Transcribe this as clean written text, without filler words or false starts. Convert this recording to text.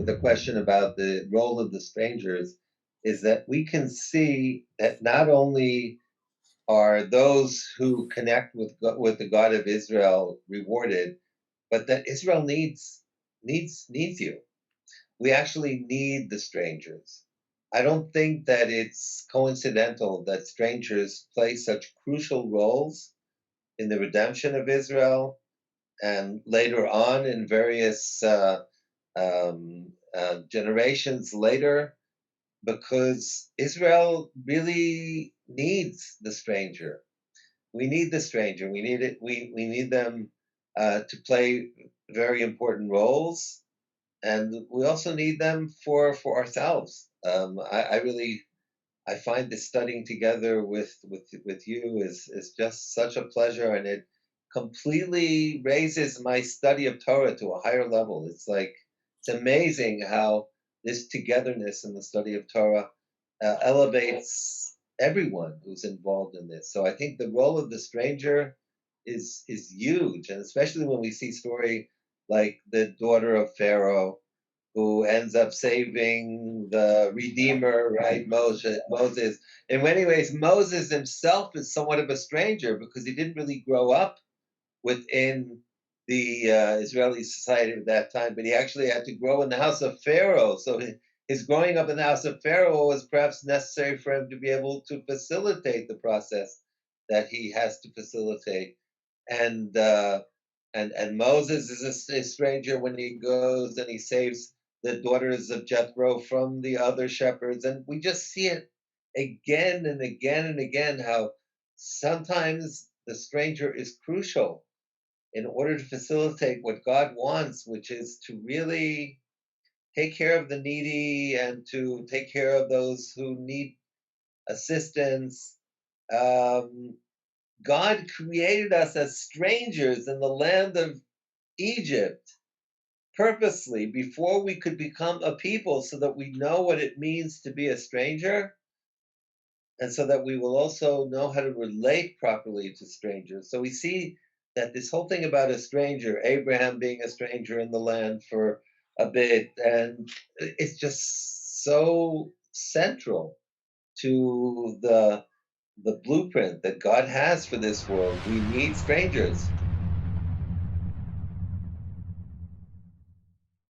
the question about the role of the strangers is that we can see that not only are those who connect with the God of Israel rewarded, but that Israel needs you. We actually need the strangers. I don't think that it's coincidental that strangers play such crucial roles in the redemption of Israel and later on in various generations later, because Israel really needs the stranger. We need the stranger. We need it. We need them to play very important roles, and we also need them for ourselves. I really I find this studying together with you is just such a pleasure, and it completely raises my study of Torah to a higher level. It's amazing how this togetherness in the study of Torah elevates everyone who's involved in this. So I think the role of the stranger is huge, and especially when we see story like the daughter of Pharaoh who ends up saving the Redeemer, right? Moses. In many ways, Moses himself is somewhat of a stranger because he didn't really grow up within the Israeli society of that time, but he actually had to grow in the house of Pharaoh. So his growing up in the house of Pharaoh was perhaps necessary for him to be able to facilitate the process that he has to facilitate. And and Moses is a stranger when he goes and he saves the daughters of Jethro from the other shepherds, and we just see it again and again and again how sometimes the stranger is crucial in order to facilitate what God wants, which is to really take care of the needy and to take care of those who need assistance. Um, God created us as strangers in the land of Egypt purposely before we could become a people so that we know what it means to be a stranger and so that we will also know how to relate properly to strangers. So we see that this whole thing about a stranger, Abraham being a stranger in the land for a bit, and it's just so central to the blueprint that God has for this world. We need strangers.